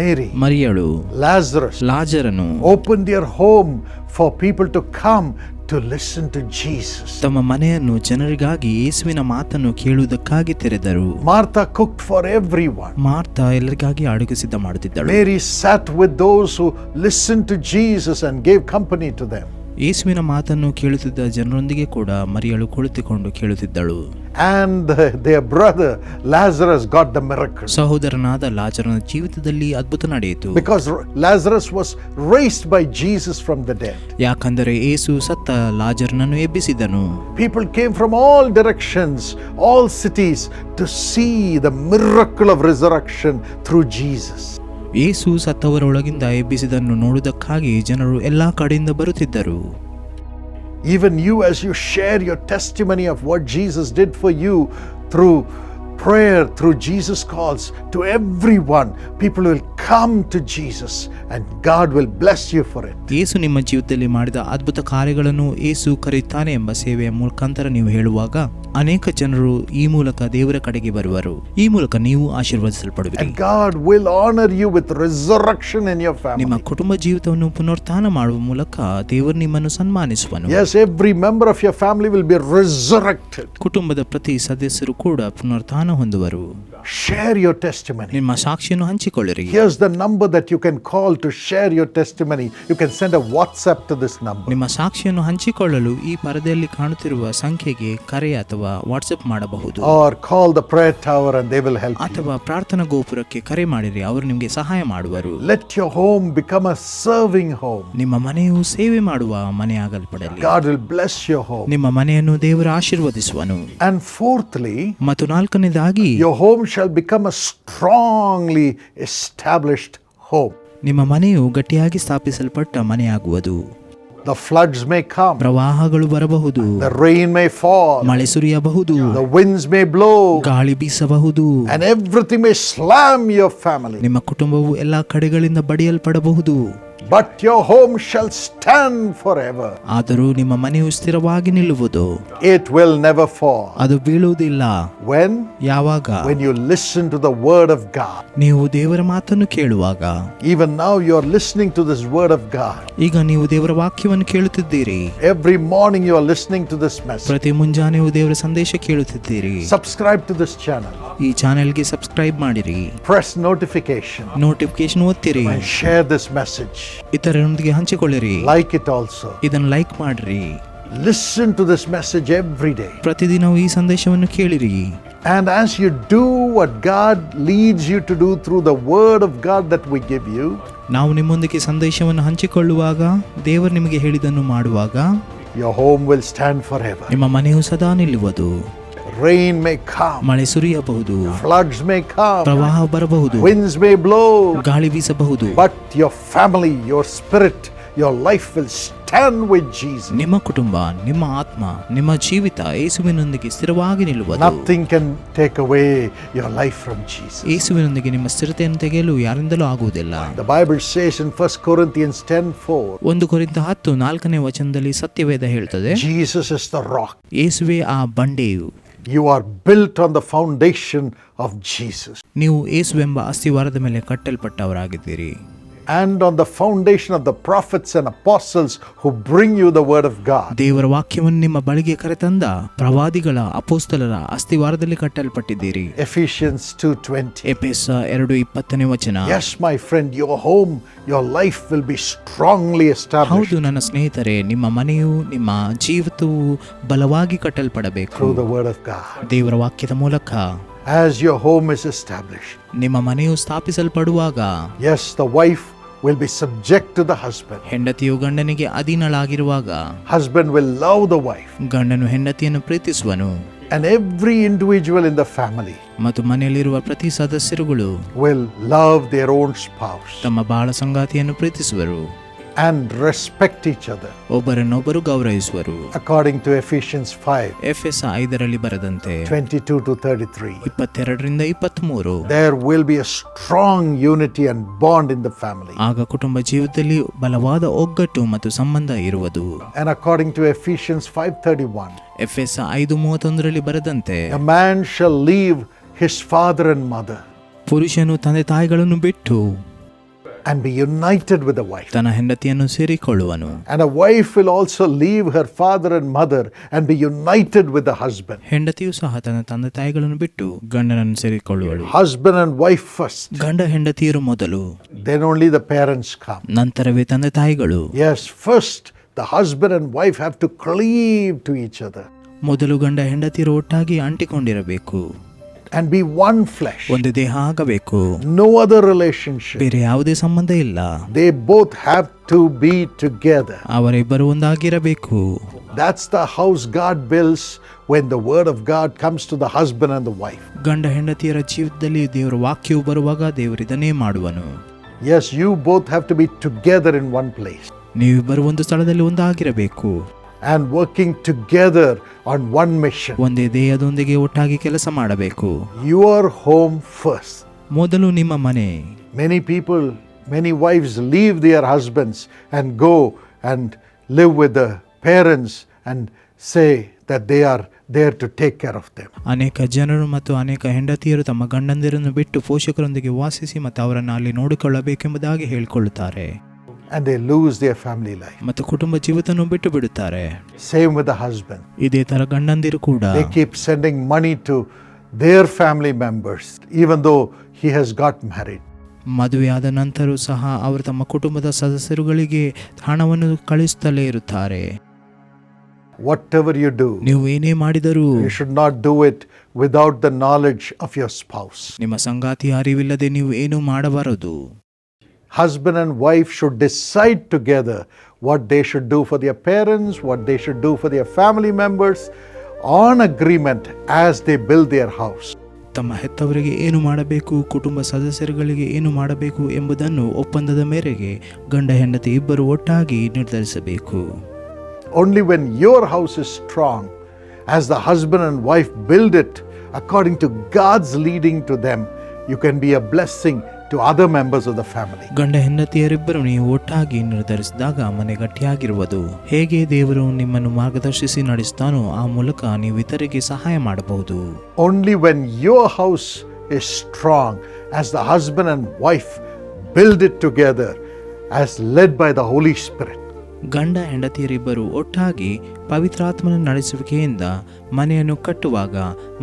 Mary,
ಮರಿಯಳು,
Lazarus
ಲಾಜರನು
opened their home for people to come to listen to Jesus.
ತಮ್ಮ ಮನೆಯನ್ನು ಜನರಿಗಾಗಿ ಯೇಸುವಿನ ಮಾತನ್ನು ಕೇಳುವುದಕ್ಕಾಗಿ ತೆರೆದರು.
Martha cooked for everyone.
ಮಾರ್ತಾ ಎಲ್ಲರಿಗಾಗಿ ಅಡುಗೆ ಸಿದ್ಧ ಮಾಡುತ್ತಿದ್ದಳು.
Mary sat with those who listened to Jesus and gave company to them.
ಯೇಸುವಿನ ಮಾತನ್ನು ಕೇಳುತ್ತಿದ್ದ ಜನರೊಂದಿಗೆ ಕೂಡ ಮರಿಯಳು ಕುಳಿತುಕೊಂಡು ಕೇಳುತ್ತಿದ್ದಳು.
And their brother Lazarus got the miracle.
ಸಹೋದರನಾದ ಲಾಜರನ ಜೀವಿತದಲ್ಲಿ ಅದ್ಭುತ ನಡೆಯಿತು.
Because Lazarus was raised by Jesus from the dead.
ಯಾಕಂದರೆ ಯೇಸು ಸತ್ತ ಲಾಜರನನ್ನು ಎಬ್ಬಿಸಿದನು.
People came from all directions, all cities to see the miracle of resurrection through Jesus.
ಯೇಸು ಸತ್ತವರೊಳಗಿಂದ ಎಬ್ಬಿಸಿದನ್ನು ನೋಡುವುದಕ್ಕಾಗಿ ಜನರು ಎಲ್ಲಾ ಕಡೆಯಿಂದ ಬರುತ್ತಿದ್ದರು.
Even you, as you share your testimony of what Jesus did for you through prayer, through Jesus calls to everyone, people will come to Jesus and God will bless you for it.
ಯೇಸು ನಿಮ್ಮ ಜೀವಿತದಲ್ಲಿ ಮಾಡಿದ ಅದ್ಭುತ ಕಾರ್ಯಗಳನ್ನು ಯೇಸು ಕರೆಯುತ್ತಾನೆ ಎಂಬ ಸೇವೆಯ ಮುಖಾಂತರ ನೀವು ಹೇಳುವಾಗ ಅನೇಕ ಜನರು ಈ ಮೂಲಕ ದೇವರ ಕಡೆಗೆ ಬರುವರು. ಈ ಮೂಲಕ ನೀವು ಆಶೀರ್ವದಿಸಲ್ಪಡುವಿರಿ.
And God will honor you with resurrection in your family.
ನಿಮ್ಮ ಕುಟುಂಬ ಜೀವಿತವನ್ನು ಪುನರುತ್ಥಾನ ಮಾಡುವ ಮೂಲಕ ದೇವರು ನಿಮ್ಮನ್ನು ಸನ್ಮಾನಿಸುವನು.
Yes, every member of your family will be resurrected.
ಕುಟುಂಬದ ಪ್ರತಿ ಸದಸ್ಯರು ಕೂಡ ಪುನರುತ್ಥಾನ ಹೊಂದುವರು.
Share your testimony.
ನಿಮ್ಮ ಸಾಕ್ಷಿಯನ್ನು ಹಂಚಿಕೊಳ್ಳಿರಿ.
Here's the number that you can call to share your testimony. You can send a WhatsApp to this number.
ನಿಮ್ಮ ಸಾಕ್ಷಿಯನ್ನು ಹಂಚಿಕೊಳ್ಳಲು ಈ ಪರದೆಯಲ್ಲಿ ಕಾಣುತ್ತಿರುವ ಸಂಖ್ಯೆಗೆ ಕರೆ ಅಥವಾ ವಾಟ್ಸ್ಆಪ್ ಮಾಡಬಹುದು.
Or call the prayer tower and they will help you.
ಅಥವಾ ಪ್ರಾರ್ಥನಾ ಗೋಪುರಕ್ಕೆ ಕರೆ ಮಾಡಿರಿ, ಅವರು ನಿಮಗೆ ಸಹಾಯ ಮಾಡುವರು.
Let your home become a serving home.
ನಿಮ್ಮ ಮನೆಯು ಸೇವೆ ಮಾಡುವ ಮನೆಯಾಗಲ್ಪಡಲಿ.
God will bless your home.
ನಿಮ್ಮ ಮನೆಯನ್ನು ದೇವರು ಆಶೀರ್ವದಿಸುವನು.
And fourthly,
ಮತ್ತು ನಾಲ್ಕನೇದಾಗಿ
your home shall become a strongly established home.
ನಿಮ್ಮ ಮನೆಯು ಗಟ್ಟಿಯಾಗಿ ಸ್ಥಾಪಿಸಲ್ಪಟ್ಟ ಮನೆಯಾಗುವುದು.
The floods may come.
ಪ್ರವಾಹಗಳು ಬರಬಹುದು.
The rain may fall.
ಮಳೆ ಸುರಿಯಬಹುದು.
The winds may blow.
ಗಾಳಿ ಬೀಸಬಹುದು.
And everything may slam your family.
ನಿಮ್ಮ ಕುಟುಂಬವು ಎಲ್ಲಾ ಕಡೆಗಳಿಂದ ಬಡಿಯಲ್ಪಡಬಹುದು.
but your home shall stand forever.
ಆದರೂ ನಿಮ್ಮ ಮನೆಯು ಸ್ಥಿರವಾಗಿ ನಿಲ್ಲುವುದು,
It will never fall.
ಅದು ಬೀಳುವುದಿಲ್ಲ.
When?
ಯಾವಾಗ?
When you listen to the word of God.
ನೀವು ದೇವರ ಮಾತನ್ನು ಕೇಳುವಾಗ.
Even now you are listening to this word of God.
ಈಗ ನೀವು ದೇವರ ವಾಕ್ಯವನ್ನು ಕೇಳುತ್ತಿದ್ದೀರಿ.
Every morning you are listening to this message.
ಪ್ರತಿ ಮುಂಜಾನೆಯೂ ದೇವರ ಸಂದೇಶ ಕೇಳುತ್ತಿದ್ದೀರಿ.
Subscribe to this channel.
ಈ ಚಾನೆಲ್ಗೆ ಸಬ್ಸ್ಕ್ರೈಬ್ ಮಾಡಿರಿ.
Press notification.
ನೋಟಿಫಿಕೇಶನ್ ಒತ್ತಿರಿ.
And share this message.
ಇತರರೊಂದಿಗೆ ಹಂಚಿಕೊಳ್ಳಿರಿ.
Like it also.
ಇದನ್ನು ಲೈಕ್ ಮಾಡಿರಿ.
Listen to this message every day.
ಪ್ರತಿದಿನವೂ ಈ ಸಂದೇಶವನ್ನು ಕೇಳಿರಿ.
And as you do what God leads you to do through the word of God that we give you,
ನಾವು ನಿಮ್ಮೊಂದಿಗೆ ಸಂದೇಶವನ್ನು ಹಂಚಿಕೊಳ್ಳುವಾಗ, ದೇವರು ನಿಮಗೆ ಹೇಳಿದ್ದನ್ನು ಮಾಡುವಾಗ,
your home will stand forever.
ನಿಮ್ಮ ಮನೆಯು ಸದಾ ನಿಲ್ಲುವುದು.
Rain may come,
ಮಳೆ ಸುರಿಯಬಹುದು,
floods may come,
ಪ್ರವಾಹ ಬರಬಹುದು,
winds may blow,
ಗಾಳಿ ಬೀಸಬಹುದು,
but your family, your spirit, your life will stand with Jesus.
ನಿಮ್ಮ ಕುಟುಂಬ, ನಿಮ್ಮ ಆತ್ಮ, ನಿಮ್ಮ ಜೀವಿತ ಯೇಸುವಿನೊಂದಿಗೆ ಸ್ಥಿರವಾಗಿ ನಿಲ್ಲುವುದು.
Nothing can take away your life from Jesus.
ಯೇಸುವಿನೊಂದಿಗೆ ನಿಮ್ಮ ಸ್ಥಿರತೆಯನ್ನು ತೆಗೆಯಲು ಯಾರಿಂದಲೂ ಆಗುವುದಿಲ್ಲ.
The Bible says in 1 Corinthians 10:4,
1 ಕೊರಿಂಥ 10:4 ಸತ್ಯವೇದ ಹೇಳ್ತದೆ,
Jesus is the rock.
ಯೇಸುವೇ ಆ ಬಂಡೆಯು.
You are built on the foundation of Jesus.
ನೀವು ಯೇಸುವೆಂಬ ಅಸ್ತಿವಾರದ ಮೇಲೆ ಕಟ್ಟಲ್ಪಟ್ಟವರಾಗಿದ್ದೀರಿ.
And on the foundation of the prophets and apostles who bring you the word of God.
ದೇವರ ವಾಕ್ಯವನ್ನು ನಿಮ್ಮ ಬಳಿಗೆ ಕರೆತಂದ ಪ್ರವಾದಿಗಳ ಅಪೊಸ್ತಲರ ಅಸ್ತಿವಾರದಲ್ಲಿ ಕಟ್ಟಲ್ಪಟ್ಟಿದ್ದೀರಿ.
Ephesians 2:20.
ಎಫೆಸ 2:20.
Yes, my friend, your home, your life will be strongly established.
ಹೌದು ನನ್ನ ಸ್ನೇಹಿತರೆ, ನಿಮ್ಮ ಮನೆಯು, ನಿಮ್ಮ ಜೀವಿತವು ಬಲವಾಗಿ ಕಟ್ಟಲ್ಪಡಬೇಕು
through the word of God.
ದೇವರ ವಾಕ್ಯದ ಮೂಲಕ.
As your home is established,
ನಿಮ್ಮ ಮನೆಯು ಸ್ಥಾಪಿಸಲ್ಪಡುವಾಗ,
yes, the wife will be subject to the husband.
ಹೆಂಡತಿಯು ಗಂಡನಿಗೆ ಅಧೀನಳಾಗಿರುವಾಗ,
Husband will love the wife.
ಗಂಡನು ಹೆಂಡತಿಯನ್ನು ಪ್ರೀತಿಸುವನು.
And every individual in the family
ಮತ್ತು ಮನೆಯಲ್ಲಿರುವ ಪ್ರತಿ ಸದಸ್ಯರುಗಳು
will love their own spouse
ತಮ್ಮ ಬಾಳ ಸಂಗಾತಿಯನ್ನು ಪ್ರೀತಿಸುವರು
and respect each other.
ಒಬ್ಬರನ್ನೊಬ್ಬರು ಗೌರವಿಸುವರು.
According to Ephesians 5,
ಎಫೆಸ 5 ಬರೆದಂತೆ
22 to 33.
22-23.
There will be a strong unity and bond in the family.
ಆಗ ಕುಟುಂಬ ಜೀವಿತದಲ್ಲಿ ಬಲವಾದ ಒಗ್ಗಟ್ಟು ಮತ್ತು ಸಂಬಂಧ ಇರುವುದು.
And according to Ephesians 5:31,
ಎಫೆಸ 5:31 ಬರೆದಂತೆ,
a man shall leave his father and mother
ಪುರುಷನು ತಂದೆ ತಾಯಿಗಳನ್ನು ಬಿಟ್ಟು
and be united with the wife.
ತನ್ನ ಹೆಂಡತಿಯನ್ನು ಸೇರಿಕೊಳ್ಳುವನು.
And a wife will also leave her father and mother and be united with the husband.
ಹೆಂಡತಿಯು ಸಹ ತನ್ನ ತಂದೆ ತಾಯಿಗಳನ್ನು ಬಿಟ್ಟು ಗಂಡನನ್ನು ಸೇರಿಕೊಳ್ಳುವಳು.
Husband and wife first.
ಗಂಡ ಹೆಂಡತಿಯರು ಮೊದಲು,
Then only the parents come.
ನಂತರವೇ ತಂದೆ ತಾಯಿಗಳು.
Yes, first the husband and wife have to cleave to each other
ಮೊದಲು ಗಂಡ ಹೆಂಡತಿಯರು ಒಟ್ಟಾಗಿ ಅಂಟಿಕೊಂಡಿರಬೇಕು
and be one flesh.
ಒಂದು ದೇಹ ಆಗಬೇಕು.
No other relationship.
ಬೇರೆ ಯಾವುದೇ ಸಂಬಂಧ ಇಲ್ಲ.
They both have to be together.
ಅವರಿಬ್ಬರು ಒಂದಾಗಿರಬೇಕು.
That's the house God builds when the word of God comes to the husband and the wife.
ಗಂಡ ಹೆಂಡತಿಯರ ಜೀವಿತದಲ್ಲಿ ದೇವರ ವಾಕ್ಯವು ಬರುವಾಗ ದೇವರಿದನ್ನೇ ಮಾಡುವನು.
Yes, you both have to be together in one place
ನೀವಿಬ್ಬರು ಒಂದು ಸ್ಥಳದಲ್ಲಿ ಒಂದಾಗಿರಬೇಕು.
and working together on one mission.
ಒಂದೇ ದೇಹದೊಂದಿಗೆ ಒಟ್ಟಾಗಿ ಕೆಲಸ ಮಾಡಬೇಕು.
Your home first.
ಮೊದಲು ನಿಮ್ಮ ಮನೆ.
Many wives leave their husbands and go and live with the parents and say that they are there to take care of them.
ಅನೇಕ ಜನರು ಮತ್ತು ಅನೇಕ ಹೆಂಡತಿಯರು ತಮ್ಮ ಗಂಡಂದಿರನ್ನು ಬಿಟ್ಟು ಪೋಷಕರೊಂದಿಗೆ ವಾಸಿಸಿ ಮತ್ತು ಅವರನ್ನು ಅಲ್ಲಿ ನೋಡಿಕೊಳ್ಳಬೇಕೆಂಬುದಾಗಿ ಹೇಳಿಕೊಳ್ಳುತ್ತಾರೆ.
And they lose their family life.
ಮತ್ತು ಕುಟುಂಬ ಜೀವಿತವನ್ನು ಬಿಟ್ಟು ಬಿಡುತ್ತಾರೆ.
Same with the husband.
ಇದೇ ತರ ಗಂಡಂದಿರು ಕೂಡ.
They keep sending money to their family members even though he has got married.
ಮದುವೆಯಾದ ನಂತರ ಸಹ ಅವರು ತಮ್ಮ ಕುಟುಂಬದ ಸದಸ್ಯರುಗಳಿಗೆ ಹಣವನ್ನು ಕಳಿಸುತ್ತಲೇ ಇರುತ್ತಾರೆ.
Whatever you do,
ನೀವು ಏನೇ ಮಾಡಿದರೂ
you should not do it without the knowledge of your spouse.
ನಿಮ್ಮ ಸಂಗಾತಿಯ ಅರಿವಿಲ್ಲದೆ ನೀವು ಏನು ಮಾಡಬಾರದು.
Husband and wife should decide together what they should do for their parents, what they should do for their family members, on agreement as they build their house.
ತಮ್ಮ ಹೆತ್ತವರಿಗೆ ಏನು ಮಾಡಬೇಕು, ಕುಟುಂಬ ಸದಸ್ಯರುಗಳಿಗೆ ಏನು ಮಾಡಬೇಕು ಎಂಬುದನ್ನು ಒಪ್ಪಂದದ ಮೇರೆಗೆ ಗಂಡ ಹೆಂಡತಿ ಇಬ್ಬರು ಒಟ್ಟಾಗಿ ನಿರ್ಧರಿಸಬೇಕು.
Only when your house is strong, as the husband and wife build it according to God's leading to them, you can be a blessing to other members of the family.
ಗಂಡ ಹೆಂಡತಿಯರಿಬ್ಬರು ನೀವು ಒಟ್ಟಾಗಿ ನಿರ್ಧರಿಸಿದಾಗ ಮನೆ ಗಟ್ಟಿಯಾಗಿರುವುದು. ಹೇಗೆ ದೇವರು ನಿಮ್ಮನ್ನು ಮಾರ್ಗದರ್ಶಿಸಿ ನಡೆಸ್ತಾನೋ ಆ ಮೂಲಕ ನೀವು ಇತರಿಗೆ ಸಹಾಯ ಮಾಡಬಹುದು.
Only when your house is strong, as the husband and wife build it together, as led by the Holy Spirit.
ಗಂಡ ಹೆಂಡತಿಯರಿಬ್ಬರು ಒಟ್ಟಾಗಿ ಪವಿತ್ರಾತ್ಮನ ನಡೆಸುವಿಕೆಯಿಂದ ಮನೆಯನ್ನು ಕಟ್ಟುವಾಗ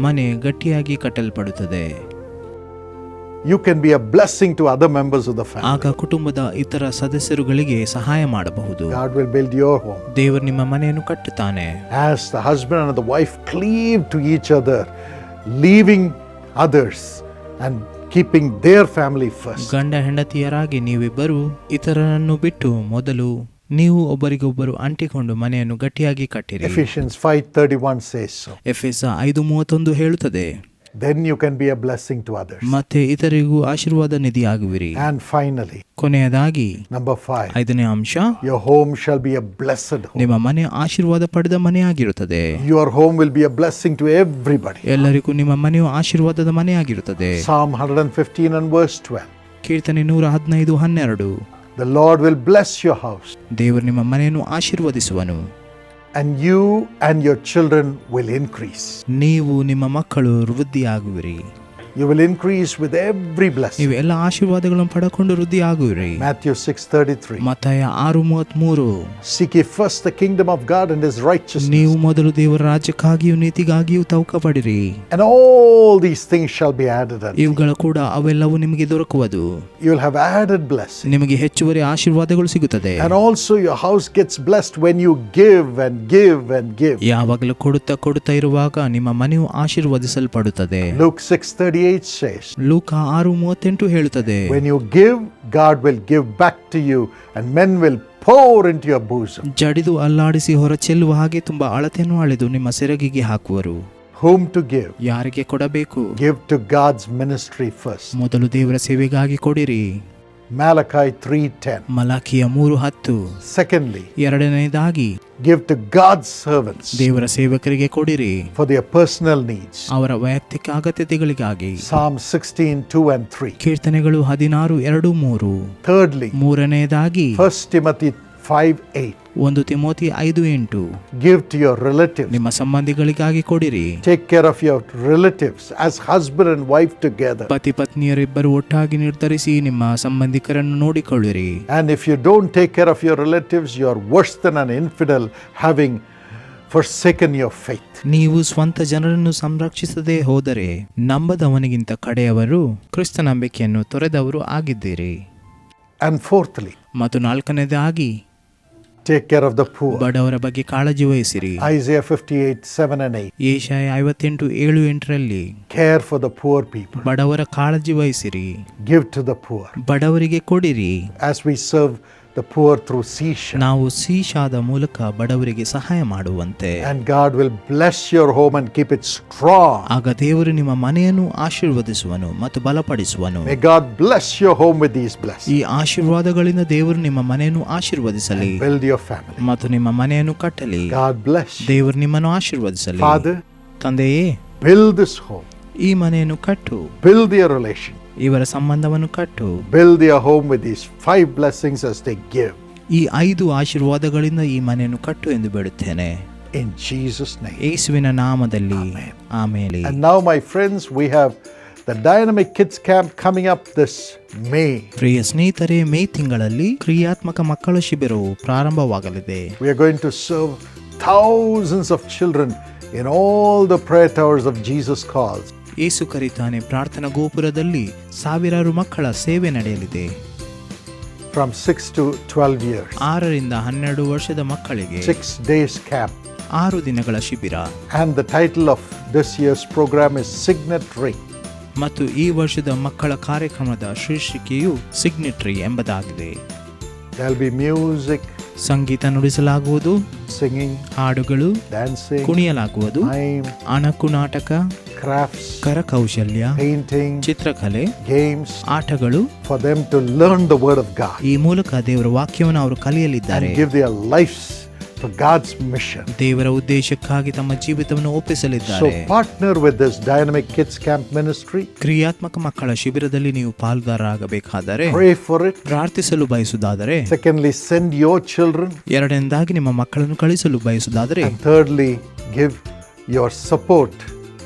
ಮನೆ ಗಟ್ಟಿಯಾಗಿ ಕಟ್ಟಲ್ಪಡುತ್ತದೆ.
You can be a blessing to other members of the family.
ಆಗ ಕುಟುಂಬದ ಇತರ ಸದಸ್ಯರುಗಳಿಗೆ ಸಹಾಯ ಮಾಡಬಹುದು.
God will build your home.
ದೇವರು ನಿಮ್ಮ ಮನೆಯನ್ನು ಕಟ್ಟುತ್ತಾನೆ.
As the husband and the wife cleave to each other, leaving others and keeping their family first.
ಗಂಡ ಹೆಂಡತಿಯರಾಗಿ ನೀವಿಬ್ಬರು ಇತರರನ್ನು ಬಿಟ್ಟು ಮೊದಲು ನೀವು ಒಬ್ಬರಿಗೊಬ್ಬರು ಅಂಟಿಕೊಂಡು ಮನೆಯನ್ನು ಗಟ್ಟಿಯಾಗಿ ಕಟ್ಟಿರಿ.
Ephesians 5:31 says so.
ಎಫೆಸ 5:31 ಹೇಳುತ್ತದೆ.
Then you can be a blessing to others.
ಮತ್ತೆ ಇತರಿಗೂ ಆಶೀರ್ವಾದ ನಿಧಿಯಾಗುವಿರಿ.
And finally,
ಕೊನೆಯದಾಗಿ
number 5,
5ನೇ ಅಂಶ,
your home shall be a blessed home.
ನಿಮ್ಮ ಮನೆ ಆಶೀರ್ವಾದ ಪಡೆದ ಮನೆಯಾಗಿರುತ್ತದೆ.
Your home will be a blessing to everybody.
ಎಲ್ಲರಿಗೂ ನಿಮ್ಮ ಮನೆಯು ಆಶೀರ್ವಾದದ ಮನೆಯಾಗಿರುತ್ತದೆ.
Psalm 115 and verse 12.
ಕೀರ್ತನೆ 115:12.
The Lord will bless your house,
ದೇವರು ನಿಮ್ಮ ಮನೆಯನ್ನು ಆಶೀರ್ವದಿಸುವನು.
and you and your children will increase.
ನೀವು ನಿಮ್ಮ ಮಕ್ಕಳು ವೃದ್ಧಿಯಾಗುವಿರಿ.
You will increase with every blessing.
ನೀವು ಎಲ್ಲ ಆಶೀರ್ವಾದಗಳನ್ನು ಪಡೆದುಕೊಂಡು ವೃದ್ಧಿಯಾಗುವಿರಿ.
Matthew 6:33.
ಮತ್ತಾಯ 6:33.
Seek ye first the kingdom of God and his righteousness,
ನೀವು ಮೊದಲು ದೇವರ ರಾಜ್ಯಕ್ಕಾಗಿಯೂ ನೀತಿಗಾಗಿಯೂ ತೌಕ ಪಡಿರಿ.
and all these things shall be added unto you.
ಇವುಗಳ ಕೂಡ ಅವೆಲ್ಲವೂ ನಿಮಗೆ ದೊರಕುವುದು.
You will have added blessing.
ನಿಮಗೆ ಹೆಚ್ಚುವರಿ ಆಶೀರ್ವಾದಗಳು ಸಿಗುತ್ತದೆ.
And also your house gets blessed when you give and give and give.
ಯಾವಾಗಲೂ ಕೊಡುತ್ತಾ ಇರುವಾಗ ನಿಮ್ಮ ಮನೆಯು ಆಶೀರ್ವದಿಸಲ್ಪಡುತ್ತದೆ.
Luke 6:38 says,
ಲೂಕ 6:38 ಹೇಳುತ್ತದೆ.
when you give, God will give back to you, and men will pour into your bosom.
ಜಡಿದು ಅಲ್ಲಾಡಿಸಿ ಹೊರ ಚೆಲ್ಲುವ ಹಾಗೆ ತುಂಬಾ ಅಳತೆಯನ್ನು ಅಳೆದು ನಿಮ್ಮ ಸೆರಗಿಗೆ ಹಾಕುವರು.
Whom to give?
ಯಾರಿಗೆ ಕೊಡಬೇಕು?
Give to God's ministry first.
ಮೊದಲು ದೇವರ ಸೇವೆಗಾಗಿ ಕೊಡಿರಿ.
Malachi 3:10.
ಮಲಾಕಿಯ 3:10.
Secondly,
ಎರಡನೆಯದಾಗಿ
give to God's servants
ದೇವರ ಸೇವಕರಿಗೆ ಕೊಡಿರಿ,
for their personal needs.
ಅವರ ವೈಯಕ್ತಿಕ ಅಗತ್ಯತೆಗಳಿಗಾಗಿ.
Psalm 16:2 and 3.
ಕೀರ್ತನೆಗಳು 16:2-3.
Thirdly,
ಮೂರನೆಯದಾಗಿ
1 Timothy 5:8.
1 Timothy 5:8.
Give to your relatives.
ನಿಮ್ಮ ಸಂಬಂಧಿಗಳಿಗಾಗಿ ಕೊಡಿರಿ.
Take care of your relatives as husband and wife together.
ಪತಿ ಪತ್ನಿಯರಿಬ್ಬರು ಒಟ್ಟಾಗಿ ನಿರ್ಧರಿಸಿ ನಿಮ್ಮ ಸಂಬಂಧಿಕರನ್ನು ನೋಡಿಕೊಳ್ಳಿರಿ.
And if you don't take care of your relatives, you are worse than an infidel, having forsaken your faith.
ನೀವು ಸ್ವಂತ ಜನರನ್ನು ಸಂರಕ್ಷಿಸದೆ ಹೋದರೆ ನಂಬದವನಿಗಿಂತ ಕಡೆಯವರು, ಕ್ರಿಸ್ತ ನಂಬಿಕೆಯನ್ನು ತೊರೆದವರು ಆಗಿದ್ದೀರಿ.
And fourthly,
ಮತ್ತು ನಾಲ್ಕನೇದಾಗಿ
take care of the poor.
ಬಡವರ ಬಗ್ಗೆ ಕಾಳಜಿ ವಹಿಸಿರಿ.
Isaiah 58:7 and 8.
Jeshaiah 58:7-8
Care for the poor people.
ಬಡವರ ಕಾಳಜಿ ವಹಿಸಿರಿ.
Give to the poor.
ಬಡವರಿಗೆ ಕೊಡಿರಿ.
As we serve the poor through Sisha.
ನಾವು ಸೀಶಾದ ಮೂಲಕ ಬಡವರಿಗೆ ಸಹಾಯ ಮಾಡುವಂತೆ.
And God will bless your home and keep it strong.
ಆಗ ದೇವರು ನಿಮ್ಮ ಮನೆಯನ್ನು ಆಶೀರ್ವದಿಸುವನು ಮತ್ತು ಬಲಪಡಿಸುವನು.
May God bless your home with these blessings.
ಈ ಆಶೀರ್ವಾದಗಳಿಂದ ದೇವರು ನಿಮ್ಮ ಮನೆಯನ್ನು ಆಶೀರ್ವದಿಸಲಿ
And build your family.
ಮತ್ತು ನಿಮ್ಮ ಮನೆಯನ್ನು ಕಟ್ಟಲಿ.
God bless you.
ದೇವರು ನಿಮ್ಮನ್ನು ಆಶೀರ್ವದಿಸಲಿ.
Father,
ತಂದೆಯೇ,
build this home.
ಈ ಮನೆಯನ್ನು ಕಟ್ಟು.
Build their relation.
ಇವರ ಸಂಬಂಧವನ್ನು ಕಟ್ಟು.
Build their home with these 5 blessings as they give.
ಈ 5 ಆಶೀರ್ವಾದಗಳಿಂದ ಈ ಮನೆಯನ್ನು ಕಟ್ಟು ಎಂದು ಬೇಡುತ್ತೇನೆ.
In Jesus' name.
ಯೇಸುವಿನ ನಾಮದಲ್ಲಿ ಆಮೇಲೆ.
And now, my friends, we have the Dynamic Kids Camp coming up this May.
ಪ್ರಿಯ ಸ್ನೇಹಿತರೆ, ಮೇ ತಿಂಗಳಲ್ಲಿ ಕ್ರಿಯಾತ್ಮಕ ಮಕ್ಕಳ ಶಿಬಿರವು ಪ್ರಾರಂಭವಾಗಲಿದೆ.
We are going to serve thousands of children in all the prayer towers of Jesus Calls.
ಯೇಸು ಕರೀತಾನೆ ಪ್ರಾರ್ಥನಾ ಗೋಪುರದಲ್ಲಿ ಸಾವಿರಾರು ಮಕ್ಕಳ ಸೇವೆ ನಡೆಯಲಿದೆ.
From 6 to 12 years.
6ರಿಂದ 12 ವರ್ಷದ ಮಕ್ಕಳಿಗೆ
6 days camp.
6 ದಿನಗಳ ಶಿಬಿರ.
And the title of this year's program is Signet Ring.
ಮತ್ತು ಈ ವರ್ಷದ ಮಕ್ಕಳ ಕಾರ್ಯಕ್ರಮದ ಶೀರ್ಷಿಕೆಯು ಸಿಗ್ನೆಟ್ರಿ ಎಂಬುದಾಗಿದೆ.
There'll be music,
Sangeetha ನುಡಿಸಲಾಗುವುದು,
singing,
ಹಾಡುಗಳು,
dancing,
ಕುಣಿಯಲಾಗುವುದು,
mime,
ಅಣಕು ನಾಟಕ,
crafts,
ಕರಕೌಶಲ್ಯ,
painting,
ಚಿತ್ರಕಲೆ,
games,
ಆಟಗಳು,
for them to learn the word of God
ಈ ಮೂಲಕ ದೇವರ ವಾಕ್ಯವನ್ನು ಅವರು ಕಲಿಯಲಿದ್ದಾರೆ
and give their lives for God's mission.
ದೇವರ ಉದ್ದೇಶಕ್ಕಾಗಿ ತಮ್ಮ ಜೀವಿತವನ್ನು ಒಪ್ಪಿಸಲಿದ್ದಾರೆ.
So partner with this Dynamic Kids Camp ministry.
ಕ್ರಿಯಾತ್ಮಕ ಮಕ್ಕಳ ಶಿಬಿರದಲ್ಲಿ ನೀವು ಪಾಲ್ಗಾರರಾಗಬೇಕಾದರೆ,
Pray for it.
ಪ್ರಾರ್ಥಿಸಲು ಬಯಸುವುದಾದರೆ,
Secondly, send your children.
ಎರಡನೇದಾಗಿ ನಿಮ್ಮ ಮಕ್ಕಳನ್ನು ಕಳಿಸಲು ಬಯಸುವುದಾದರೆ,
And thirdly, give your support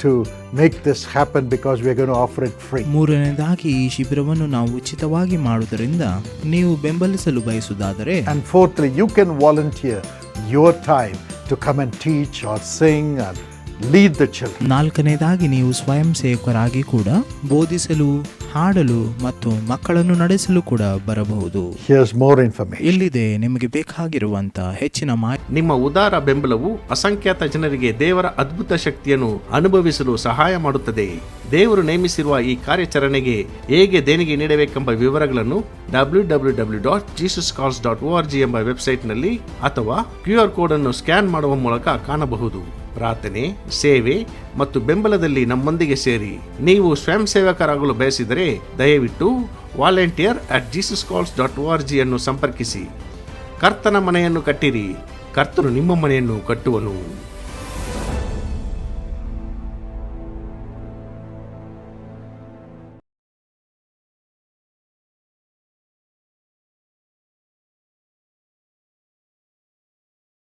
to make this happen because we are going to offer it free.
ಮೂರನೇದಾಗಿ ಈ ಶಿಬಿರವನ್ನು ನಾವು ಉಚಿತವಾಗಿ ಮಾಡುವುದರಿಂದ ನೀವು ಬೆಂಬಲಿಸಲು ಬಯಸುವುದಾದರೆ,
And fourthly, you can volunteer your time to come and teach or sing and lead the children.
ನಾಲ್ಕನೇದಾಗಿ ನೀವು ಸ್ವಯಂ ಸೇವಕರಾಗಿ ಕೂಡ ಬೋಧಿಸಲು, ಹಾಡಲು ಮತ್ತು ಮಕ್ಕಳನ್ನು ನಡೆಸಲು ಕೂಡ ಬರಬಹುದು.
Here's more information.
ಇಲ್ಲಿದೆ ನಿಮಗೆ ಬೇಕಾಗಿರುವಂತ ಹೆಚ್ಚಿನ ಮಾಹಿತಿ.
ನಿಮ್ಮ ಉದಾರ ಬೆಂಬಲವು ಅಸಂಖ್ಯಾತ ಜನರಿಗೆ ದೇವರ ಅದ್ಭುತ ಶಕ್ತಿಯನ್ನು ಅನುಭವಿಸಲು ಸಹಾಯ ಮಾಡುತ್ತದೆ. ದೇವರು ನೇಮಿಸಿರುವ ಈ ಕಾರ್ಯಾಚರಣೆಗೆ ಹೇಗೆ ದೇಣಿಗೆ ನೀಡಬೇಕೆಂಬ ವಿವರಗಳನ್ನು www.jesuscalls.org ಎಂಬ ವೆಬ್ಸೈಟ್ನಲ್ಲಿ ಅಥವಾ QR ಕೋಡ್ ಅನ್ನು ಸ್ಕ್ಯಾನ್ ಮಾಡುವ ಮೂಲಕ ಕಾಣಬಹುದು. ಪ್ರಾರ್ಥನೆ, ಸೇವೆ ಮತ್ತು ಬೆಂಬಲದಲ್ಲಿ ನಮ್ಮೊಂದಿಗೆ ಸೇರಿ. ನೀವು ಸ್ವಯಂ ಸೇವಕರಾಗಲು ಬಯಸಿದರೆ ದಯವಿಟ್ಟು volunteer@jesuscalls.org ಅನ್ನು ಸಂಪರ್ಕಿಸಿ. ಕರ್ತನ ಮನೆಯನ್ನು ಕಟ್ಟಿರಿ, ಕರ್ತನು ನಿಮ್ಮ ಮನೆಯನ್ನು ಕಟ್ಟುವನು.